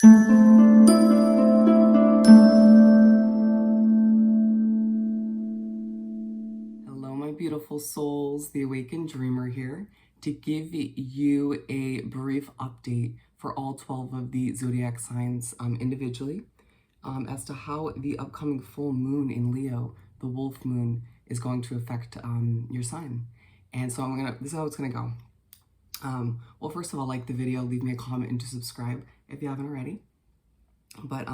Hello, my beautiful souls. The Awakened Dreamer here to give you a brief update for all 12 of the zodiac signs individually as to how the upcoming full moon in Leo, the wolf moon, is going to affect your sign. And so this is how it's gonna go. Well, first of all, like the video, leave me a comment and to subscribe if you haven't already. But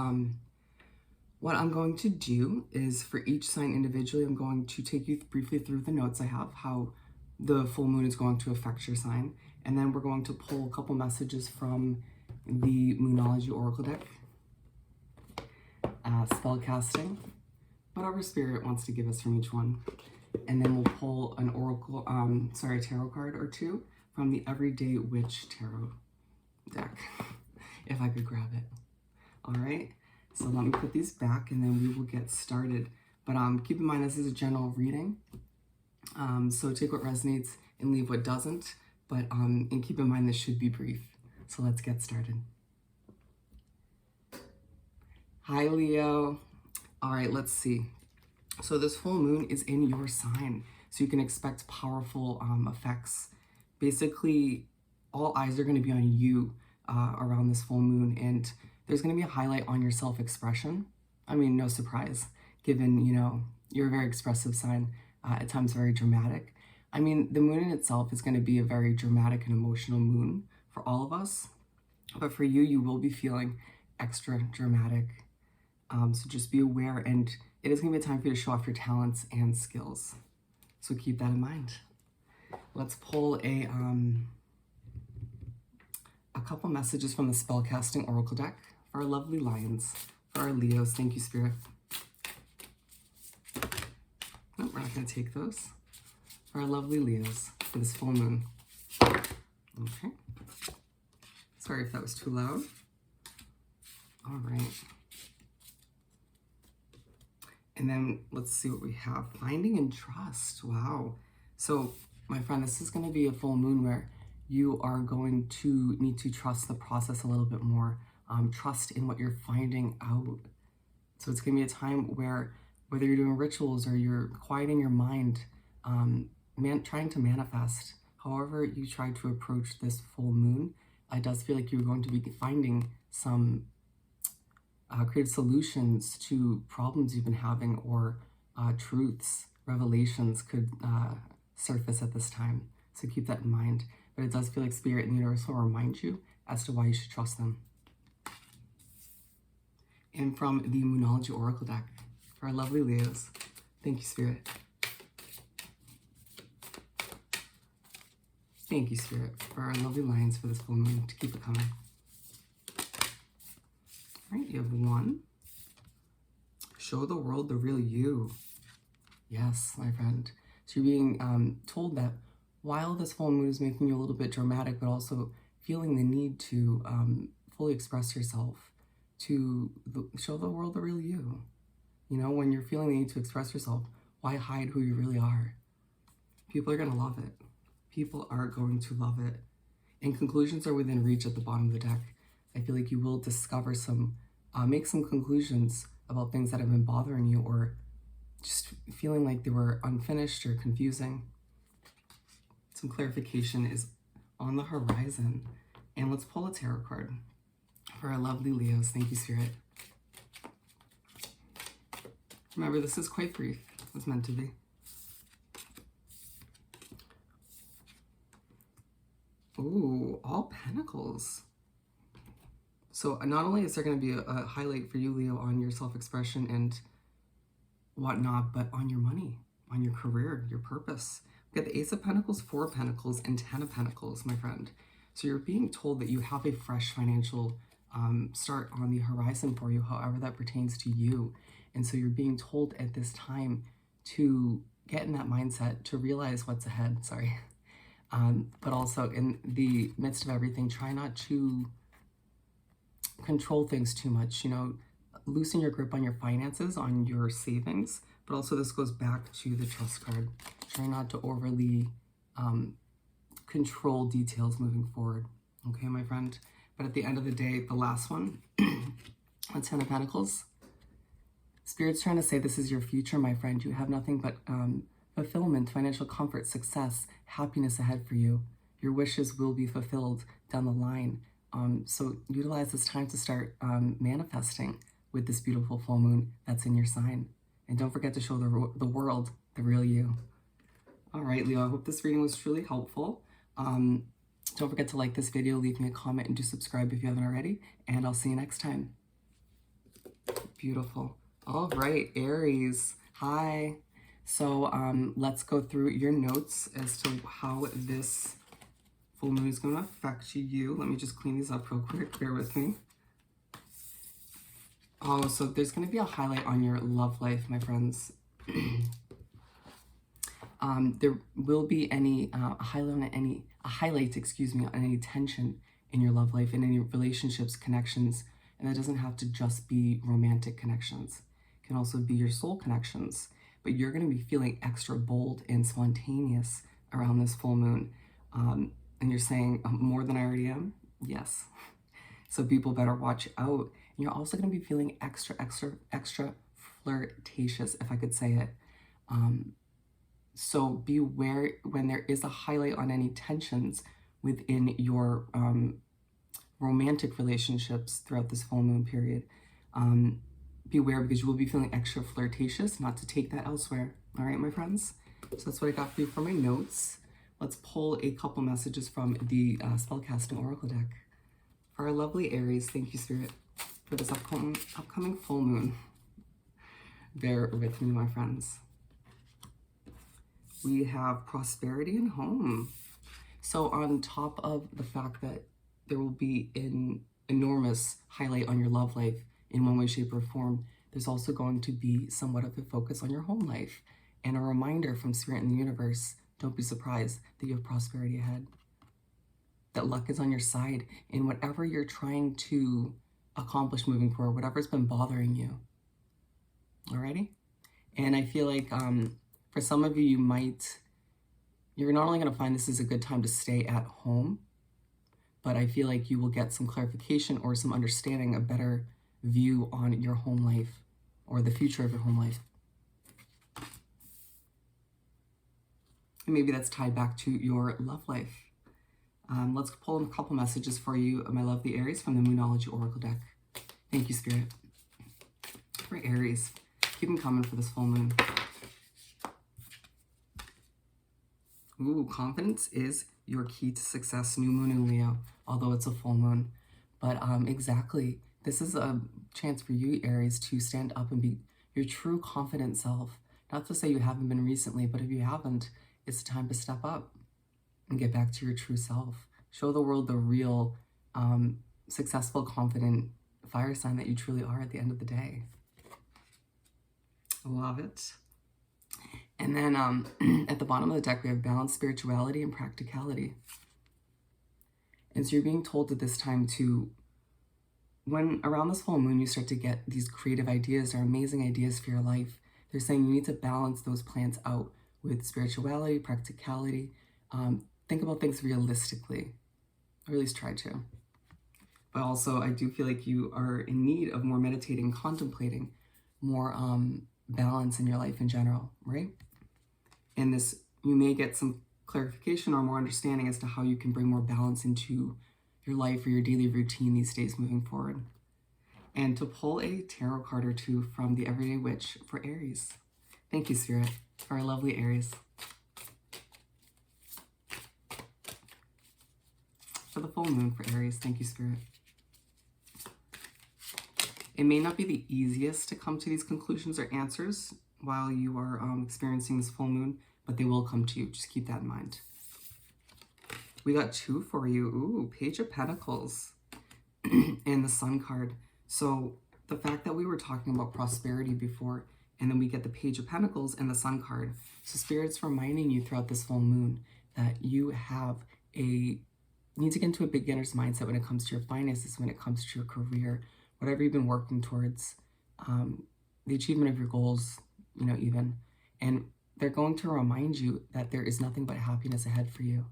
what I'm going to do is for each sign individually, I'm going to take you briefly through the notes I have, how the full moon is going to affect your sign. And then we're going to pull a couple messages from the Moonology Oracle deck, spell casting, whatever spirit wants to give us from each one. And then we'll pull an oracle, tarot card or two from the Everyday Witch Tarot deck, if I could grab it. All right. So let me put these back and then we will get started. But keep in mind, this is a general reading. So take what resonates and leave what doesn't. But and keep in mind, this should be brief. So let's get started. Hi, Leo. All right, let's see. So this full moon is in your sign. So you can expect powerful effects. Basically, all eyes are going to be on you around this full moon. And there's going to be a highlight on your self-expression. I mean, no surprise, given, you know, you're a very expressive sign, at times very dramatic. I mean, the moon in itself is going to be a very dramatic and emotional moon for all of us. But for you, you will be feeling extra dramatic. So just be aware, and it is going to be a time for you to show off your talents and skills. So keep that in mind. Let's pull a couple messages from the Spellcasting Oracle deck for our lovely lions, for our Leos. Thank you, Spirit. No, we're not going to take those. For our lovely Leos, for this full moon. Okay. Sorry if that was too loud. All right. And then let's see what we have. Finding and trust. Wow. So, my friend, this is going to be a full moon where you are going to need to trust the process a little bit more. Trust in what you're finding out. So it's going to be a time where whether you're doing rituals or you're quieting your mind, trying to manifest, however you try to approach this full moon, it does feel like you're going to be finding some creative solutions to problems you've been having, or truths, revelations could surface at this time. So keep that in mind. But it does feel like Spirit and the universe will remind you as to why you should trust them. And from the Moonology Oracle deck, for our lovely Leos, thank you, Spirit. Thank you, Spirit, for our lovely lions for this full moon, to keep it coming. All right, you have 1. Show the world the real you. Yes, my friend. So you're being told that while this full moon is making you a little bit dramatic, but also feeling the need to fully express yourself, to show the world the real you. You know, when you're feeling the need to express yourself, why hide who you really are? People are going to love it. People are going to love it. And conclusions are within reach at the bottom of the deck. I feel like you will discover some, make some conclusions about things that have been bothering you, or just feeling like they were unfinished or confusing. Some clarification is on the horizon. And let's pull a tarot card for our lovely Leos. Thank you, Spirit. Remember, this is quite brief. It's meant to be. Ooh, all Pentacles. So not only is there going to be a highlight for you, Leo, on your self-expression and whatnot, but on your money, on your career, your purpose. We got the Ace of Pentacles, 4 of Pentacles, and 10 of Pentacles, my friend. So you're being told that you have a fresh financial start on the horizon for you, however that pertains to you. And so you're being told at this time to get in that mindset, to realize what's ahead, sorry. But also in the midst of everything, try not to control things too much, you know, loosen your grip on your finances, on your savings, but also this goes back to the trust card. Try not to overly control details moving forward. Okay, my friend? But at the end of the day, the last one, a 10 of Pentacles. Spirit's trying to say this is your future, my friend. You have nothing but fulfillment, financial comfort, success, happiness ahead for you. Your wishes will be fulfilled down the line. So utilize this time to start manifesting with this beautiful full moon that's in your sign. And don't forget to show the world the real you. All right, Leo, I hope this reading was truly helpful. Don't forget to like this video, leave me a comment, and do subscribe if you haven't already. And I'll see you next time. Beautiful. All right, Aries. Hi. So let's go through your notes as to how this full moon is going to affect you. Let me just clean these up real quick. Bear with me. Oh, so there's going to be a highlight on your love life, my friends. There will be a highlight, excuse me, on any tension in your love life, in any relationships, connections, and that doesn't have to just be romantic connections. It can also be your soul connections, but you're going to be feeling extra bold and spontaneous around this full moon. And you're saying, more than I already am? Yes. So people better watch out. And you're also going to be feeling extra flirtatious, if I could say it. So beware when there is a highlight on any tensions within your romantic relationships throughout this full moon period. Beware, because you will be feeling extra flirtatious, not to take that elsewhere. All right, my friends? So that's what I got for you for my notes. Let's pull a couple messages from the Spellcasting Oracle deck. For our lovely Aries, thank you, Spirit, for this upcoming full moon. Bear with me, my friends. We have prosperity and home. So on top of the fact that there will be an enormous highlight on your love life in one way, shape, or form, there's also going to be somewhat of a focus on your home life and a reminder from Spirit and the universe, don't be surprised that you have prosperity ahead. That luck is on your side in whatever you're trying to accomplish moving forward, whatever's been bothering you. Alrighty? And I feel like for some of you, you're not only going to find this is a good time to stay at home, but I feel like you will get some clarification or some understanding, a better view on your home life or the future of your home life. And maybe that's tied back to your love life. Let's pull in a couple messages for you, my lovely Aries, from the Moonology Oracle deck. Thank you, Spirit. For Aries, keep them coming for this full moon. Ooh, confidence is your key to success. New moon in Leo, although it's a full moon. But exactly, this is a chance for you, Aries, to stand up and be your true confident self. Not to say you haven't been recently, but if you haven't, it's time to step up and get back to your true self. Show the world the real, successful, confident fire sign that you truly are at the end of the day. Love it. And then at the bottom of the deck, we have balance, spirituality, and practicality. And so you're being told at this time to, when around this full moon, you start to get these creative ideas or amazing ideas for your life. They're saying you need to balance those plans out with spirituality, practicality. Think about things realistically, or at least try to. But also, I do feel like you are in need of more meditating, contemplating, more balance in your life in general, right? And this, you may get some clarification or more understanding as to how you can bring more balance into your life or your daily routine these days moving forward. And to pull a tarot card or two from the Everyday Witch for Aries. Thank you, Spirit, for our lovely Aries. For the full moon for Aries, thank you, Spirit. It may not be the easiest to come to these conclusions or answers while you are experiencing this full moon, but they will come to you. Just keep that in mind. We got two for you. Ooh, Page of Pentacles and the Sun card. So the fact that we were talking about prosperity before, and then we get the Page of Pentacles and the Sun card. So Spirit's reminding you throughout this full moon that you need to get into a beginner's mindset when it comes to your finances, when it comes to your career, whatever you've been working towards, the achievement of your goals, even. And they're going to remind you that there is nothing but happiness ahead for you.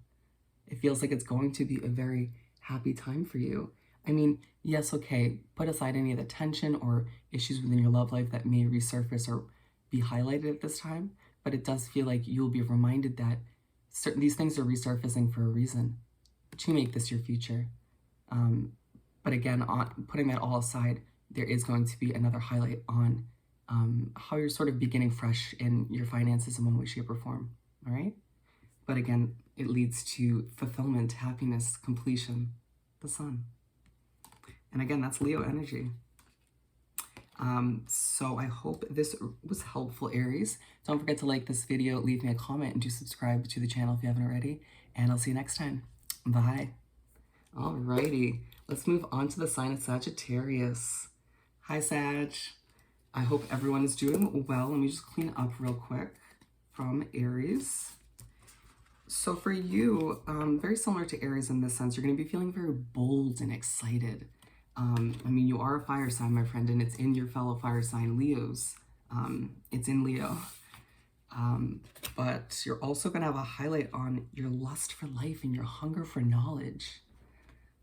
It feels like it's going to be a very happy time for you. I mean, yes, okay, put aside any of the tension or issues within your love life that may resurface or be highlighted at this time, but it does feel like you'll be reminded that these things are resurfacing for a reason, to make this your future. But again, putting that all aside, there is going to be another highlight on how you're sort of beginning fresh in your finances in one way, shape, or form, all right? But again, it leads to fulfillment, happiness, completion, the sun. And again, that's Leo energy. So I hope this was helpful, Aries. Don't forget to like this video, leave me a comment, and do subscribe to the channel if you haven't already. And I'll see you next time. Bye. Alrighty, let's move on to the sign of Sagittarius. Hi, Sag. I hope everyone is doing well. Let me just clean up real quick from Aries. So for you, very similar to Aries in this sense, you're going to be feeling very bold and excited. I mean, you are a fire sign, my friend, and it's in your fellow fire sign, Leo's. It's in Leo. But you're also going to have a highlight on your lust for life and your hunger for knowledge.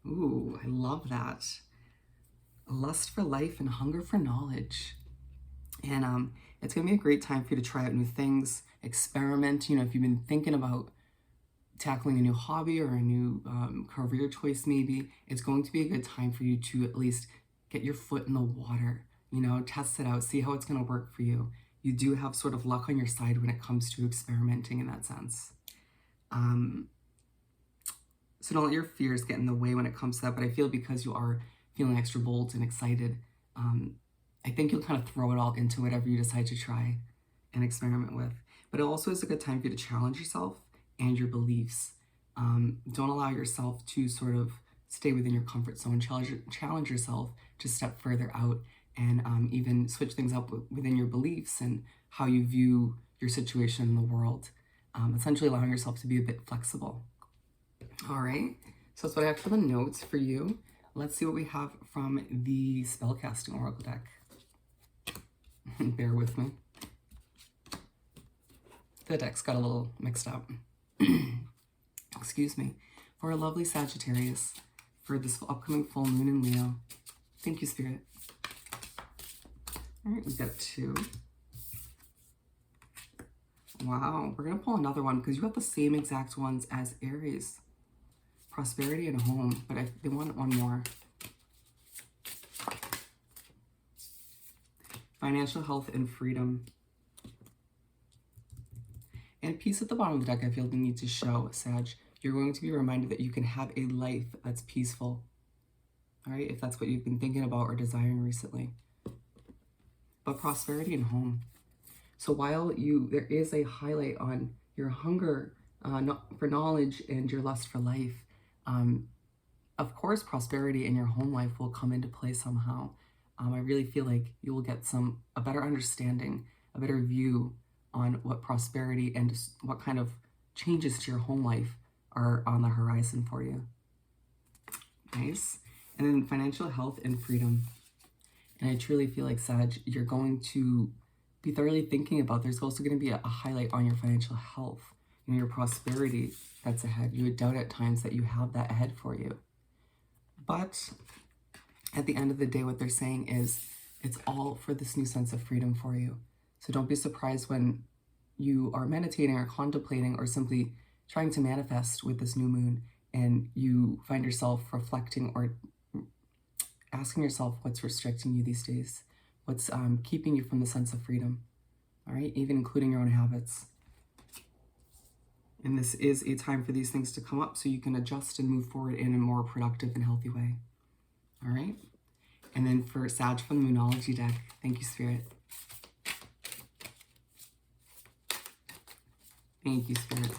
Ooh, I love that. Lust for life and hunger for knowledge. And it's going to be a great time for you to try out new things, experiment. You know, if you've been thinking about tackling a new hobby or a new career choice, maybe, it's going to be a good time for you to at least get your foot in the water, you know, test it out, see how it's going to work for you. You do have sort of luck on your side when it comes to experimenting in that sense. So don't let your fears get in the way when it comes to that, but I feel because you are feeling extra bold and excited, I think you'll kind of throw it all into whatever you decide to try and experiment with. But it also is a good time for you to challenge yourself and your beliefs. Don't allow yourself to sort of stay within your comfort zone. Challenge yourself to step further out and even switch things up within your beliefs and how you view your situation in the world. Essentially allowing yourself to be a bit flexible. All right, so that's what I have for the notes for you. Let's see what we have from the spellcasting oracle deck. Bear with me. The deck's got a little mixed up. Excuse me. For a lovely Sagittarius, for this upcoming full moon in Leo. Thank you, Spirit. All right, we've got 2. Wow, we're going to pull another one because you got the same exact ones as Aries. Prosperity and home, but they want one more. Financial health and freedom. And peace at the bottom of the deck, I feel the need to show, Sag. You're going to be reminded that you can have a life that's peaceful. All right, if that's what you've been thinking about or desiring recently. But prosperity and home. So while there is a highlight on your hunger for knowledge and your lust for life, of course, prosperity in your home life will come into play somehow. I really feel like you will get a better understanding, a better view on what prosperity and what kind of changes to your home life are on the horizon for you. Nice. And then financial health and freedom. And I truly feel like, Sag, you're going to be thoroughly thinking about, there's also going to be a highlight on your financial health and your prosperity that's ahead. You would doubt at times that you have that ahead for you. But at the end of the day, what they're saying is it's all for this new sense of freedom for you. So don't be surprised when you are meditating or contemplating or simply trying to manifest with this new moon and you find yourself reflecting or asking yourself what's restricting you these days, what's keeping you from the sense of freedom, all right, even including your own habits. And this is a time for these things to come up so you can adjust and move forward in a more productive and healthy way, all right? And then for Sag from the Moonology deck, thank you, Spirit. Thank you, Spirit.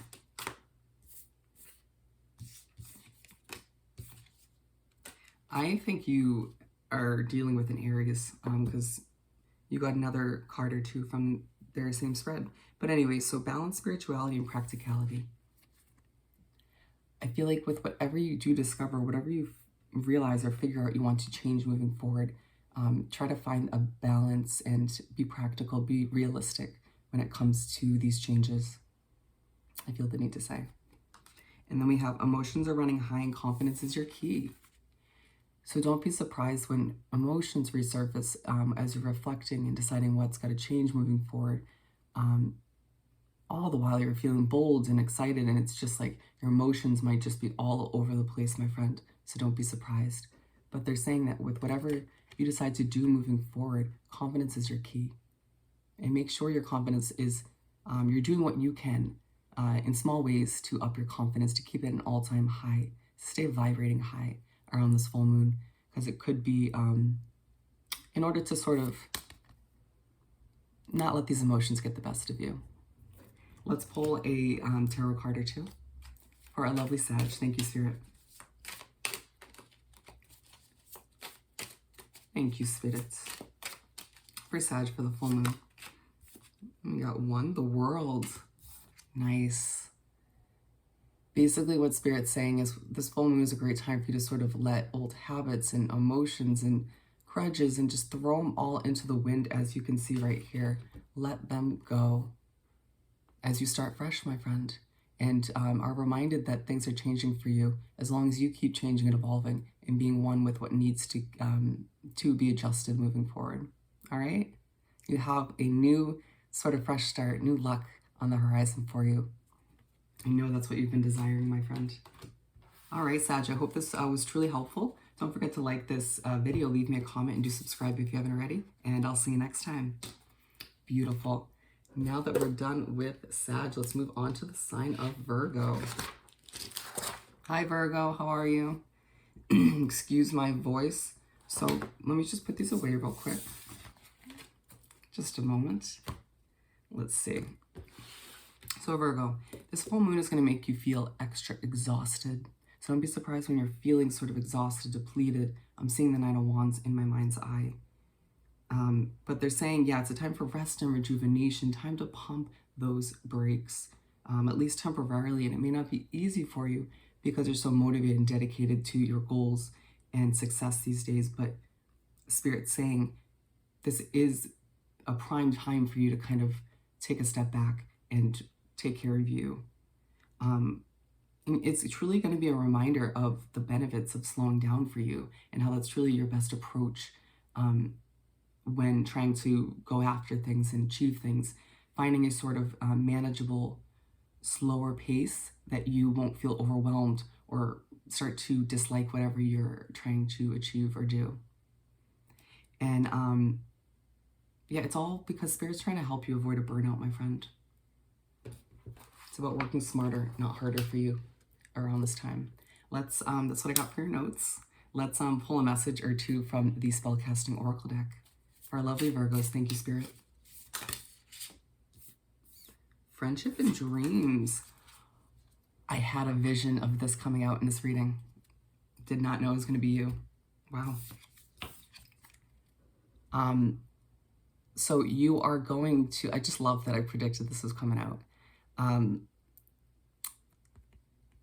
I think you are dealing with an Aries because you got another card or two from their same spread. But anyway, so balance, spirituality, and practicality. I feel like with whatever you do discover, whatever you realize or figure out you want to change moving forward, try to find a balance and be practical, be realistic when it comes to these changes. I feel the need to say. And then we have emotions are running high and confidence is your key. So don't be surprised when emotions resurface as you're reflecting and deciding what's got to change moving forward. All the while you're feeling bold and excited, and it's just like your emotions might just be all over the place, my friend. So don't be surprised. But they're saying that with whatever you decide to do moving forward, confidence is your key. And make sure your confidence is, you're doing what you can in small ways to up your confidence, to keep it an all-time high, stay vibrating high around this full moon, because it could be in order to sort of not let these emotions get the best of you. Let's pull a tarot card or two for our lovely Sag. Thank you, Spirit. Thank you, Spirits. For Sag for the full moon. We got one, the World. Nice. Basically what Spirit's saying is this full moon is a great time for you to sort of let old habits and emotions and grudges and just throw them all into the wind, as you can see right here. Let them go as you start fresh, my friend, and are reminded that things are changing for you as long as you keep changing and evolving and being one with what needs to be adjusted moving forward. All right? You have a new sort of fresh start, new luck on the horizon for you. I know that's what you've been desiring, my friend. All right, Sag, I hope this was truly helpful. Don't forget to like this video, leave me a comment, and do subscribe if you haven't already, and I'll see you next time. Beautiful. Now that we're done with Sag, let's move on to the sign of Virgo. Hi, Virgo. How are you? Excuse my voice. So let me just put these away real quick. Just a moment. Let's see. So Virgo, this full moon is going to make you feel extra exhausted. So don't be surprised when you're feeling sort of exhausted, depleted. I'm seeing the Knight of Wands in my mind's eye. But they're saying, yeah, it's a time for rest and rejuvenation, time to pump those brakes, at least temporarily. And it may not be easy for you because you're so motivated and dedicated to your goals and success these days. But Spirit's saying this is a prime time for you to kind of take a step back and take care of you. And it's truly going to be a reminder of the benefits of slowing down for you and how that's truly your best approach when trying to go after things and achieve things, finding a sort of manageable, slower pace that you won't feel overwhelmed or start to dislike whatever you're trying to achieve or do. And yeah, it's all because Spirit's trying to help you avoid a burnout, my friend. It's about working smarter, not harder for you around this time. Let's, that's what I got for your notes. Let's pull a message or two from the Spellcasting Oracle deck. For our lovely Virgos, thank you, Spirit. Friendship and dreams. I had a vision of this coming out in this reading. Did not know it was going to be you. Wow. So you are going to, I just love that I predicted this was coming out.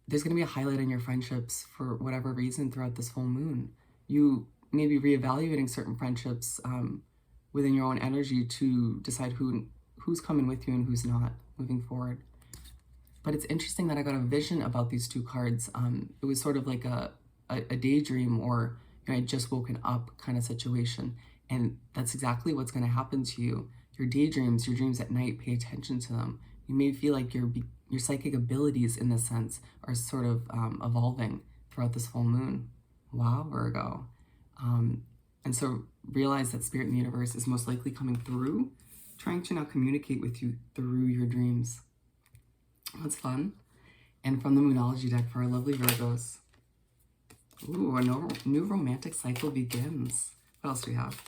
There's going to be a highlight in your friendships for whatever reason throughout this full moon. You may be reevaluating certain friendships within your own energy to decide who's coming with you and who's not moving forward. But it's interesting that I got a vision about these two cards. It was sort of like a daydream or, you know, I just woken up kind of situation. And that's exactly what's going to happen to you. Your daydreams, your dreams at night, pay attention to them. You may feel like your psychic abilities in this sense are sort of evolving throughout this full moon. Wow, Virgo. And so realize that Spirit in the universe is most likely coming through, trying to now communicate with you through your dreams. That's fun. And from the Moonology deck for our lovely Virgos. Ooh, a new romantic cycle begins. What else do we have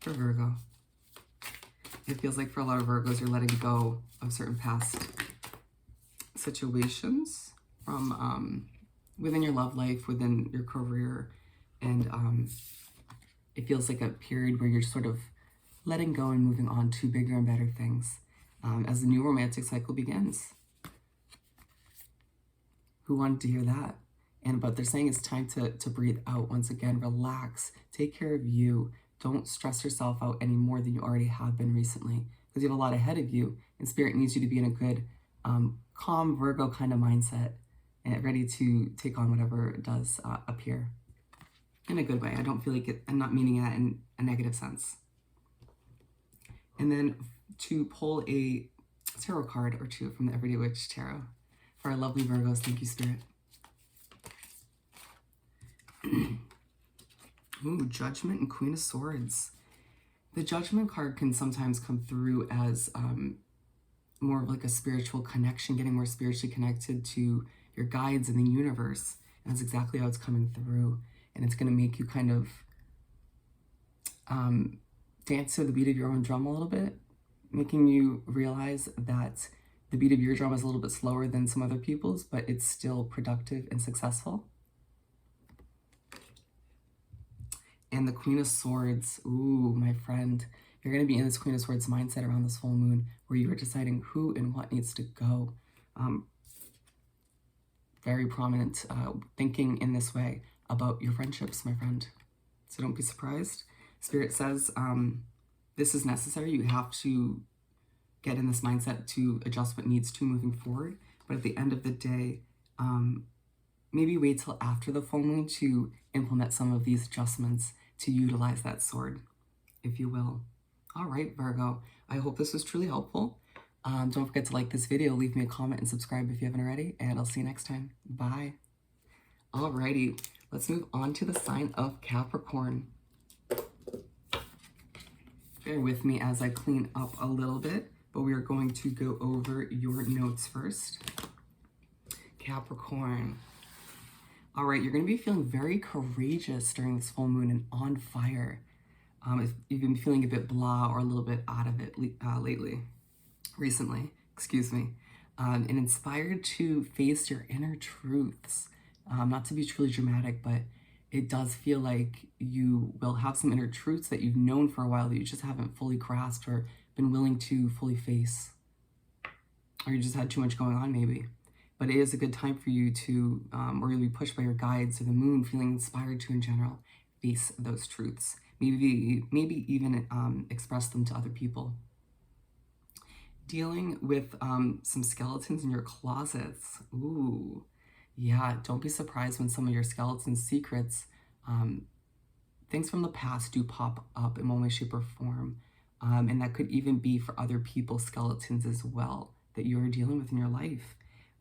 for Virgo? It feels like for a lot of Virgos, you're letting go of certain past situations from within your love life, within your career. And it feels like a period where you're sort of letting go and moving on to bigger and better things as the new romantic cycle begins. Who wanted to hear that? But they're saying it's time to breathe out once again, relax, take care of you. Don't stress yourself out any more than you already have been recently, because you have a lot ahead of you, and Spirit needs you to be in a good, calm Virgo kind of mindset and ready to take on whatever does appear. in a good way. I don't feel like I'm not meaning that in a negative sense. And then to pull a tarot card or two from the Everyday Witch Tarot for our lovely Virgos. Thank you, Spirit. Ooh, Judgment and Queen of Swords. The Judgment card can sometimes come through as more of like a spiritual connection, getting more spiritually connected to your guides in the universe. And that's exactly how it's coming through. And it's going to make you kind of dance to the beat of your own drum a little bit, making you realize that the beat of your drum is a little bit slower than some other people's, but it's still productive and successful. And the Queen of Swords, ooh, my friend, you're going to be in this Queen of Swords mindset around this full moon where you are deciding who and what needs to go. Very prominent thinking in this way about your friendships, my friend. So don't be surprised. Spirit says this is necessary. You have to get in this mindset to adjust what needs to moving forward. But at the end of the day, maybe wait till after the full moon to implement some of these adjustments to utilize that sword, if you will. All right, Virgo, I hope this was truly helpful. Don't forget to like this video, leave me a comment, and subscribe if you haven't already, and I'll see you next time. Bye. Alrighty, let's move on to the sign of Capricorn. Bear with me as I clean up a little bit, but we are going to go over your notes first. Capricorn. All right, you're going to be feeling very courageous during this full moon and on fire. If you've been feeling a bit blah or a little bit out of it recently, excuse me, and inspired to face your inner truths. Not to be truly dramatic, but it does feel like you will have some inner truths that you've known for a while that you just haven't fully grasped or been willing to fully face. Or you just had too much going on maybe. But it is a good time for you to, or you'll be pushed by your guides or the moon, feeling inspired to, in general, face those truths. Maybe even express them to other people. Dealing with some skeletons in your closets. Ooh, yeah, don't be surprised when some of your skeleton secrets, things from the past do pop up in one way, shape, or form. And that could even be for other people's skeletons as well that you're dealing with in your life.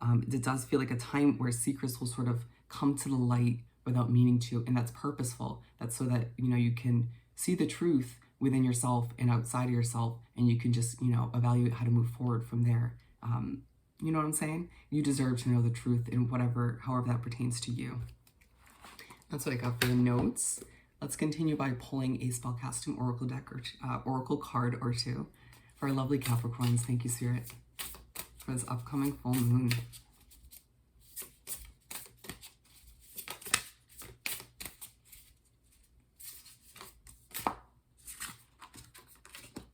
It does feel like a time where secrets will sort of come to the light without meaning to, and that's purposeful. That's so that, you know, you can see the truth within yourself and outside of yourself, and you can just, you know, evaluate how to move forward from there. You know what I'm saying? You deserve to know the truth in however that pertains to you. That's what I got for the notes. Let's continue by pulling a spellcasting oracle deck or oracle card or two for our lovely Capricorns. Thank you, Spirit, for this upcoming full moon.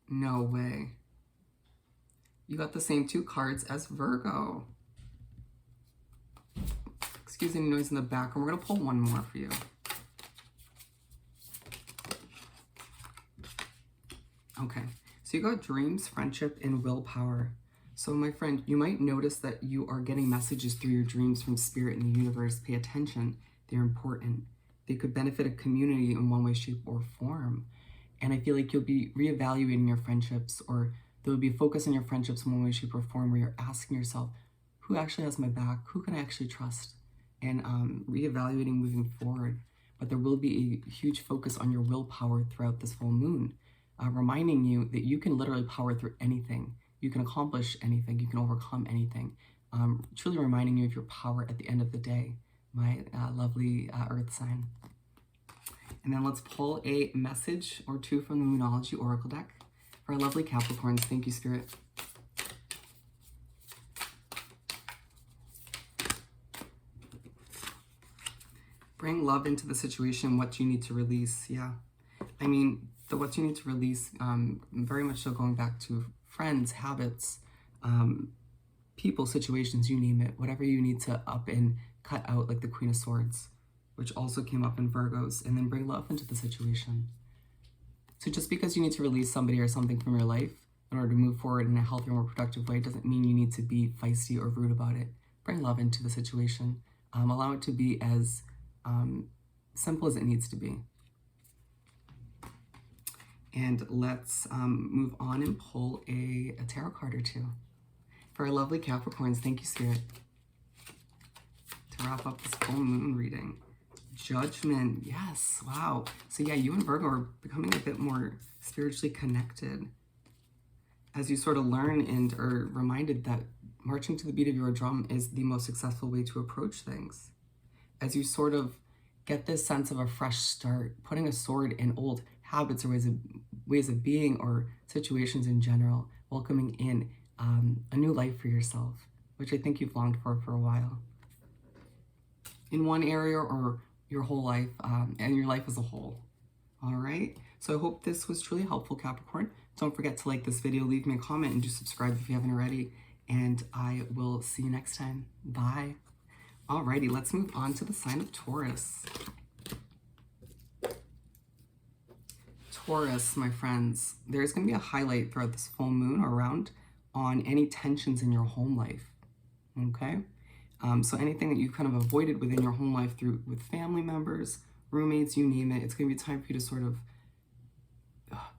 No way. You got the same two cards as Virgo. Excuse any noise in the background. We're going to pull one more for you. Okay. So you got dreams, friendship, and willpower. So my friend, you might notice that you are getting messages through your dreams from spirit in the universe. Pay attention. They're important. They could benefit a community in one way, shape, or form. And I feel like you'll be reevaluating your friendships, or there will be a focus on your friendships in one way, shape, or form where you're asking yourself, who actually has my back? Who can I actually trust? And reevaluating moving forward. But there will be a huge focus on your willpower throughout this full moon, reminding you that you can literally power through anything. You can accomplish anything. You can overcome anything. Truly reminding you of your power at the end of the day, my lovely earth sign. And then let's pull a message or two from the Moonology Oracle deck for our lovely Capricorns. Thank you, Spirit. Bring love into the situation, what you need to release. Yeah. I mean, the what you need to release, very much so going back to friends, habits, people, situations, you name it. Whatever you need to up and cut out, like the Queen of Swords, which also came up in Virgos, and then bring love into the situation. So just because you need to release somebody or something from your life in order to move forward in a healthier, more productive way doesn't mean you need to be feisty or rude about it. Bring love into the situation. Allow it to be as simple as it needs to be. And let's move on and pull a tarot card or two. For our lovely Capricorns, thank you, Spirit. To wrap up this full moon reading. Judgment, yes, wow. So yeah, you and Virgo are becoming a bit more spiritually connected as you sort of learn and are reminded that marching to the beat of your drum is the most successful way to approach things. As you sort of get this sense of a fresh start, putting a sword in old habits or ways of being or situations in general, welcoming in a new life for yourself, which I think you've longed for a while. In one area or your whole life, and your life as a whole. All right, so I hope this was truly helpful, Capricorn. Don't forget to like this video, leave me a comment, and do subscribe if you haven't already. And I will see you next time. Bye. Alrighty, let's move on to the sign of Taurus. Taurus, my friends, there's going to be a highlight throughout this full moon around on any tensions in your home life. Okay? So anything that you've kind of avoided within your home life with family members, roommates, you name it, it's going to be time for you to sort of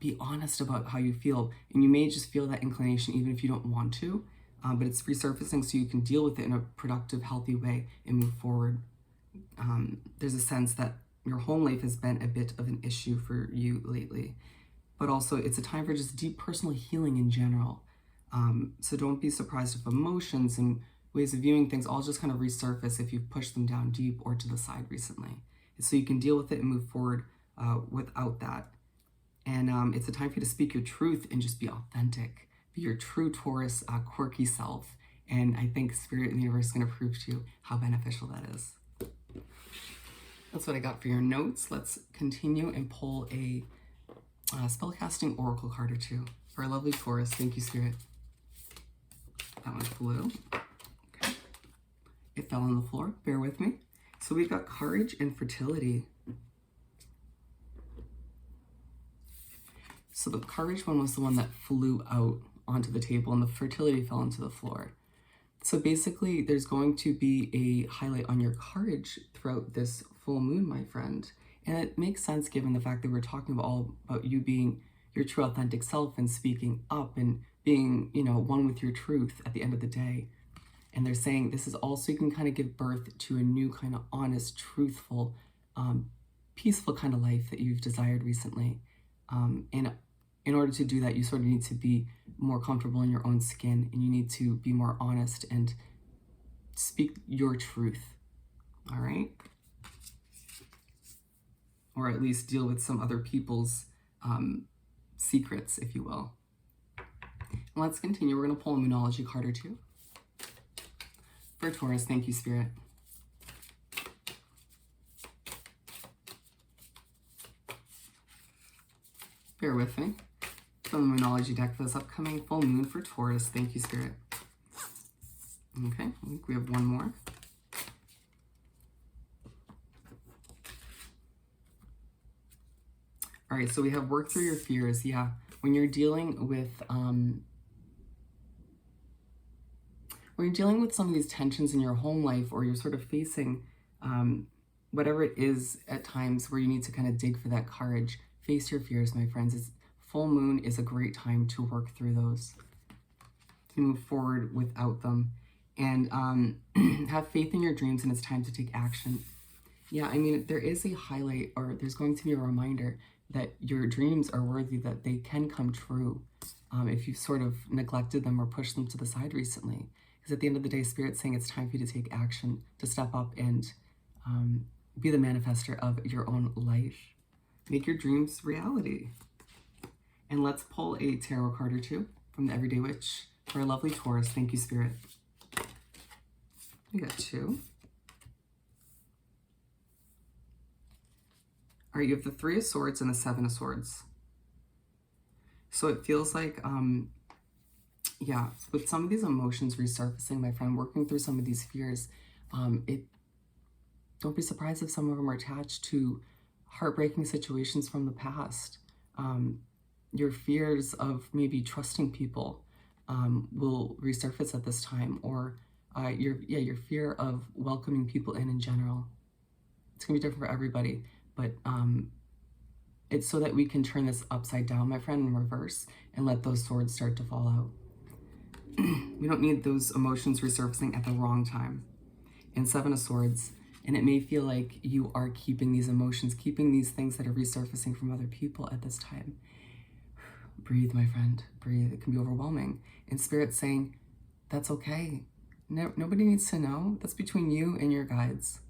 be honest about how you feel. And you may just feel that inclination even if you don't want to, but it's resurfacing so you can deal with it in a productive, healthy way and move forward. There's a sense that your home life has been a bit of an issue for you lately, but also it's a time for just deep personal healing in general. So don't be surprised if emotions and ways of viewing things all just kind of resurface if you've pushed them down deep or to the side recently. So you can deal with it and move forward without that. And it's a time for you to speak your truth and just be authentic. Be your true Taurus, quirky self. And I think Spirit and the universe is going to prove to you how beneficial that is. That's what I got for your notes. Let's continue and pull a spellcasting oracle card or two for our lovely Taurus. Thank you, Spirit. That one flew. Okay. It fell on the floor. Bear with me. So we've got courage and fertility. So the courage one was the one that flew out onto the table and the fertility fell onto the floor. So basically there's going to be a highlight on your courage throughout this full moon, my friend. And it makes sense given the fact that we're talking about you being your true authentic self and speaking up and being, you know, one with your truth at the end of the day. And they're saying this is also, you can kind of give birth to a new kind of honest, truthful, peaceful kind of life that you've desired recently. And in order to do that, you sort of need to be more comfortable in your own skin, and you need to be more honest and speak your truth, all right? Or at least deal with some other people's secrets, if you will. And let's continue. We're going to pull a Moonology card or two. For Taurus, thank you, Spirit. Bear with me. From the Moonology deck for this upcoming full moon for Taurus. Thank you, Spirit. Okay, I think we have one more. All right, so we have work through your fears. Yeah, when you're dealing with some of these tensions in your home life, or you're sort of facing whatever it is at times where you need to kind of dig for that courage, face your fears, my friends. Full moon is a great time to work through those, to move forward without them, and have faith in your dreams, and it's time to take action. Yeah, I mean, there is a highlight, or there's going to be a reminder that your dreams are worthy, that they can come true if you've sort of neglected them or pushed them to the side recently. Because at the end of the day, Spirit's saying it's time for you to take action, to step up and be the manifester of your own life. Make your dreams reality. And let's pull a tarot card or two from the Everyday Witch for a lovely Taurus. Thank you, Spirit. We got two. All right, you have the Three of Swords and the Seven of Swords. So it feels like, yeah, with some of these emotions resurfacing, my friend, working through some of these fears, don't be surprised if some of them are attached to heartbreaking situations from the past. Your fears of maybe trusting people will resurface at this time, or your fear of welcoming people in general. It's going to be different for everybody, but it's so that we can turn this upside down, my friend, in reverse, and let those swords start to fall out. We don't need those emotions resurfacing at the wrong time. And Seven of Swords, and it may feel like you are keeping these emotions, keeping these things that are resurfacing from other people at this time. Breathe, my friend, breathe. It can be overwhelming. And Spirit's saying, that's okay. No, nobody needs to know. That's between you and your guides,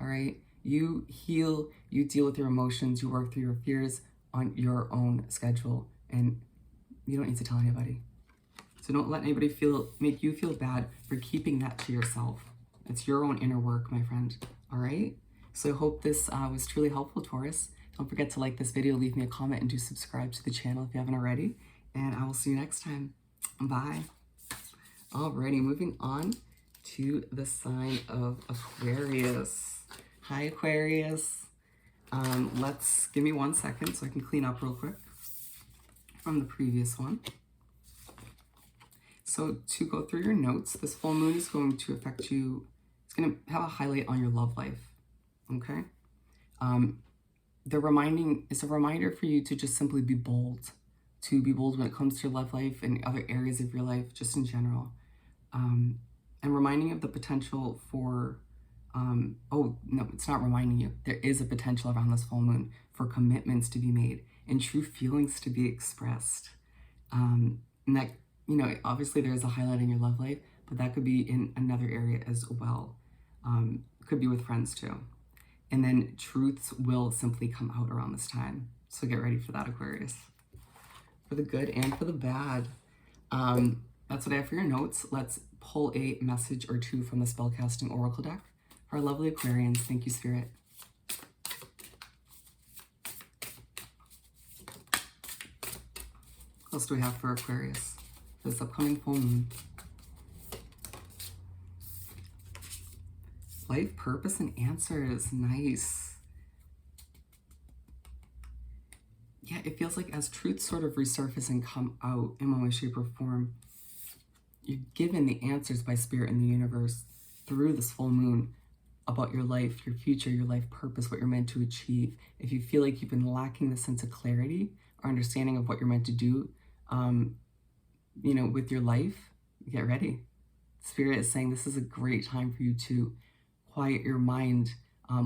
all right? You heal, you deal with your emotions, you work through your fears on your own schedule, and you don't need to tell anybody. So don't let anybody make you feel bad for keeping that to yourself. It's your own inner work, my friend, all right? So I hope this was truly helpful, Taurus. Don't forget to like this video, leave me a comment, and do subscribe to the channel if you haven't already. And I will see you next time. Bye. Alrighty, moving on to the sign of Aquarius. Hi, Aquarius. Give me 1 second so I can clean up real quick from the previous one. So to go through your notes, this full moon is going to affect you. It's going to have a highlight on your love life, okay? It's a reminder for you to just simply be bold, when it comes to your love life and other areas of your life, just in general. And reminding you of the potential for, oh, no, it's not reminding you. There is a potential around this full moon for commitments to be made and true feelings to be expressed. And that, you know, obviously there is a highlight in your love life, but that could be in another area as well. Could be with friends too. And then truths will simply come out around this time. So get ready for that, Aquarius. For the good and for the bad. That's what I have for your notes. Let's pull a message or two from the Spellcasting Oracle deck. For our lovely Aquarians, thank you, Spirit. What else do we have for Aquarius for this upcoming full moon? Life, purpose, and answers. Nice. Yeah, it feels like as truths sort of resurface and come out in one way, shape, or form, you're given the answers by Spirit in the universe through this full moon about your life, your future, your life purpose, what you're meant to achieve. If you feel like you've been lacking the sense of clarity or understanding of what you're meant to do, you know, with your life, get ready. Spirit is saying this is a great time for you to quiet your mind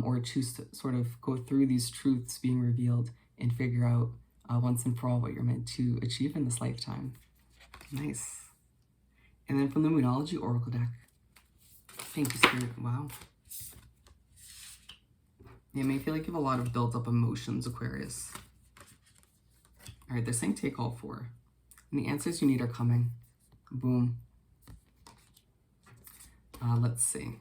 or choose to sort of go through these truths being revealed and figure out once and for all what you're meant to achieve in this lifetime. Nice. And then from the Moonology Oracle deck, thank you, Spirit. Wow. You may feel like you have a lot of built up emotions, Aquarius. All right, they're saying take all four. And the answers you need are coming. Boom. Let's see.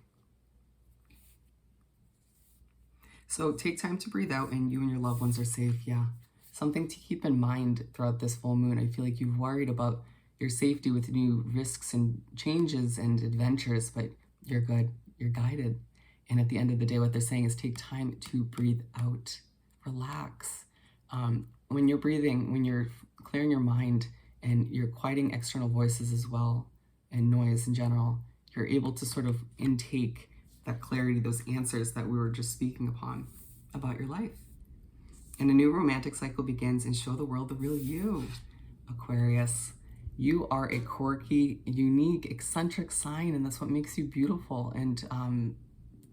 So take time to breathe out, and you and your loved ones are safe. Yeah. Something to keep in mind throughout this full moon. I feel like you've worried about your safety with new risks and changes and adventures, but you're good. You're guided. And at the end of the day, what they're saying is take time to breathe out. Relax. When you're breathing, when you're clearing your mind and you're quieting external voices as well and noise in general, you're able to sort of intake that clarity, those answers that we were just speaking upon about your life. And a new romantic cycle begins, and show the world the real you, Aquarius. You are a quirky, unique, eccentric sign, and that's what makes you beautiful and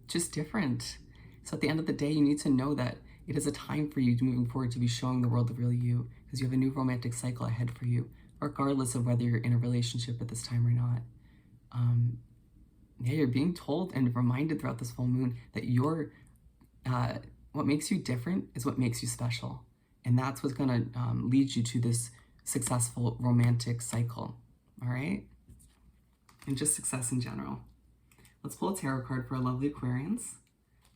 just different. So at the end of the day, you need to know that it is a time for you moving forward to be showing the world the real you, because you have a new romantic cycle ahead for you, regardless of whether you're in a relationship at this time or not. Yeah, you're being told and reminded throughout this full moon that you're, what makes you different is what makes you special. And that's what's gonna lead you to this successful romantic cycle, all right? And just success in general. Let's pull a tarot card for our lovely Aquarians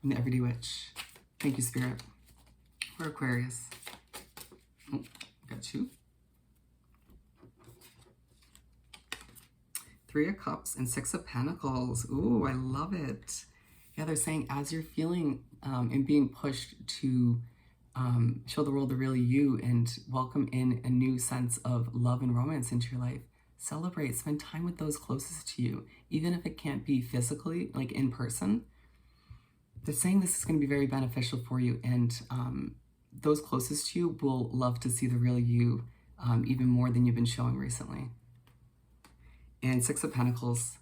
from the Everyday Witch. Thank you, Spirit. For Aquarius. Oh, got two. Three of Cups and Six of Pentacles. Ooh, I love it. Yeah, they're saying as you're feeling and being pushed to show the world the real you and welcome in a new sense of love and romance into your life, celebrate, spend time with those closest to you, even if it can't be physically, like in person. They're saying this is going to be very beneficial for you, and those closest to you will love to see the real you even more than you've been showing recently. And Six of Pentacles.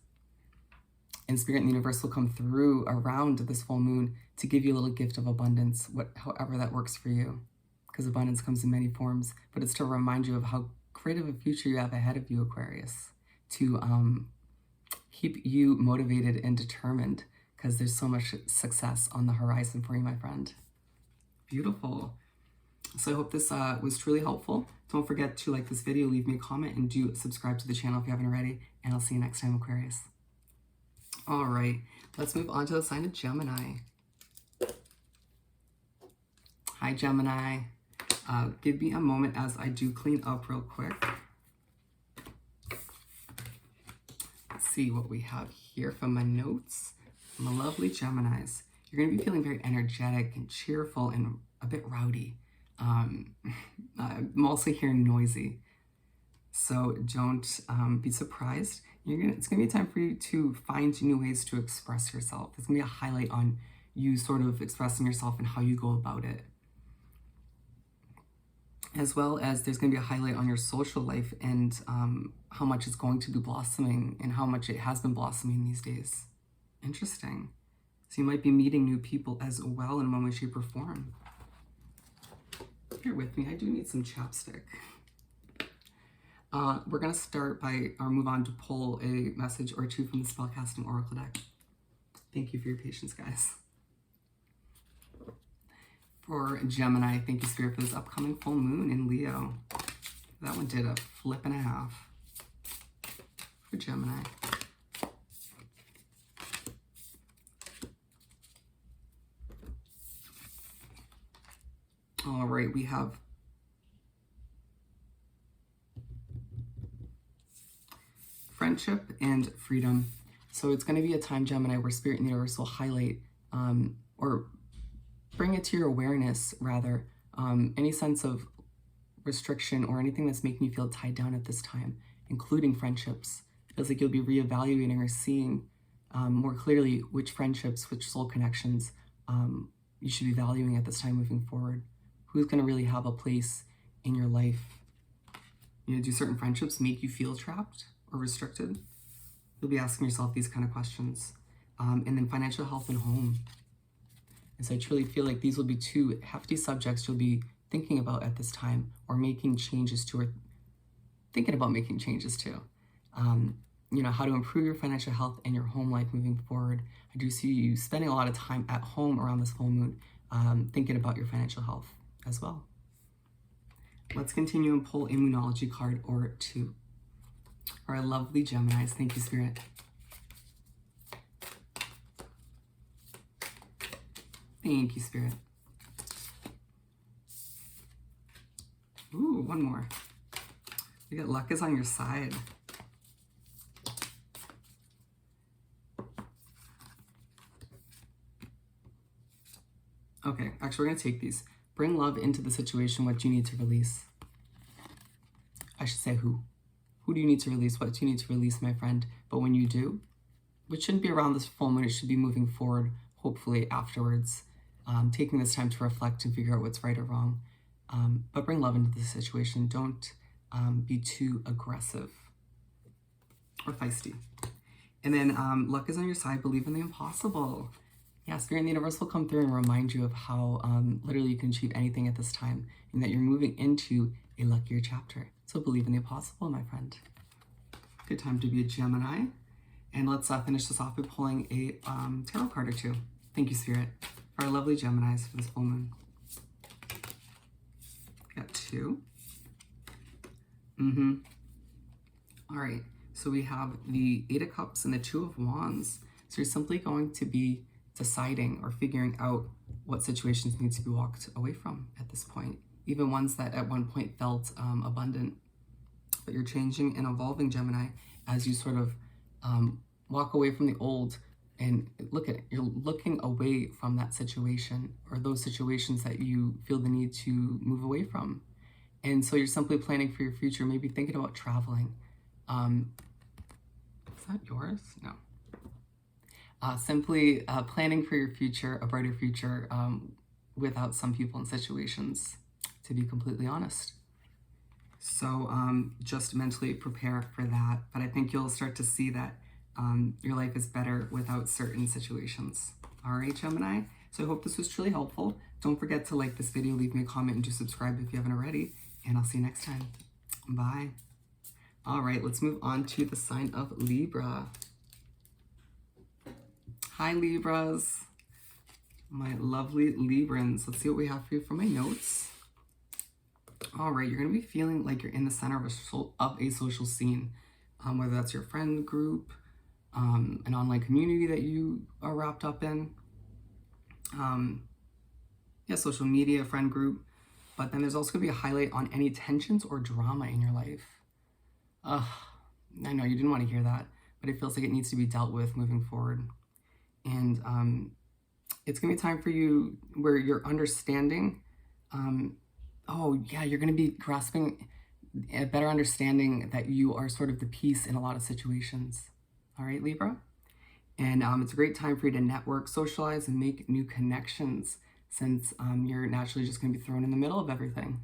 And Spirit and the universe will come through around this full moon to give you a little gift of abundance, however that works for you. Because abundance comes in many forms, but it's to remind you of how great of a future you have ahead of you, Aquarius. To keep you motivated and determined, because there's so much success on the horizon for you, my friend. Beautiful. So I hope this was truly helpful. Don't forget to like this video, leave me a comment, and do subscribe to the channel if you haven't already. And I'll see you next time, Aquarius. All right, let's move on to the sign of Gemini. Hi, Gemini. Give me a moment as I do clean up real quick. Let's see what we have here from my notes. My lovely Geminis. You're going to be feeling very energetic and cheerful and a bit rowdy. I'm also hearing noisy. So don't be surprised. It's going to be a time for you to find new ways to express yourself. There's going to be a highlight on you sort of expressing yourself and how you go about it. As well as there's going to be a highlight on your social life and how much it's going to be blossoming and how much it has been blossoming these days. Interesting. So you might be meeting new people as well in one way, shape, or form. Bear with me, I do need some chapstick. We're going to start by, or move on to pull a message or two from the Spellcasting Oracle deck. Thank you for your patience, guys. For Gemini, thank you, Spirit, for this upcoming full moon in Leo. That one did a flip and a half. For Gemini. All right, we have friendship and freedom. So it's going to be a time, Gemini, where Spirit and the universe will highlight or bring it to your awareness, rather, any sense of restriction or anything that's making you feel tied down at this time, including friendships. It feels like you'll be reevaluating or seeing more clearly which friendships, which soul connections you should be valuing at this time moving forward. Who's going to really have a place in your life? You know, do certain friendships make you feel trapped or restricted? You'll be asking yourself these kind of questions. And then financial health and home. And so I truly feel like these will be two hefty subjects you'll be thinking about at this time, or making changes to, or thinking about making changes to. You know, how to improve your financial health and your home life moving forward. I do see you spending a lot of time at home around this full moon, thinking about your financial health as well. Let's continue and pull a Moonology card or two. Our lovely Geminis. Thank you, Spirit. Thank you, Spirit. Ooh, one more. You got luck is on your side. Okay, actually, we're going to take these. Bring love into the situation. What do you need to release? I should say who. Who do you need to release? What do you need to release, my friend? But when you do, which shouldn't be around this full moon, it should be moving forward, hopefully afterwards, taking this time to reflect and figure out what's right or wrong. But bring love into the situation. Don't be too aggressive or feisty. And then luck is on your side. Believe in the impossible. Yeah, Spirit and the universe will come through and remind you of how literally you can achieve anything at this time, and that you're moving into a luckier chapter. So believe in the impossible, my friend. Good time to be a Gemini. And let's finish this off by pulling a tarot card or two. Thank you, Spirit, for our lovely Geminis for this full moon. Got two. All right, so we have the Eight of Cups and the Two of Wands. So you're simply going to be deciding or figuring out what situations need to be walked away from at this point, even ones that at one point felt abundant. But you're changing and evolving, Gemini, as you sort of walk away from the old and look at it. You're looking away from that situation or those situations that you feel the need to move away from. And so you're simply planning for your future, maybe thinking about traveling. Is that yours? No. Simply planning for your future, a brighter future, without some people and situations, to be completely honest. So just mentally prepare for that. But I think you'll start to see that your life is better without certain situations. All right, Gemini? So I hope this was truly helpful. Don't forget to like this video, leave me a comment, and do subscribe if you haven't already. And I'll see you next time. Bye. All right, let's move on to the sign of Libra. Hi, Libras. My lovely Librans. Let's see what we have for you from my notes. All right, you're going to be feeling like you're in the center of a social scene, whether that's your friend group, an online community that you are wrapped up in, yeah, social media, friend group. But then there's also going to be a highlight on any tensions or drama in your life. I know you didn't want to hear that, but it feels like it needs to be dealt with moving forward. And it's going to be time for you where you're understanding, oh yeah, you're going to be grasping a better understanding that you are sort of the piece in a lot of situations. All right, Libra? And it's a great time for you to network, socialize, and make new connections, since you're naturally just going to be thrown in the middle of everything.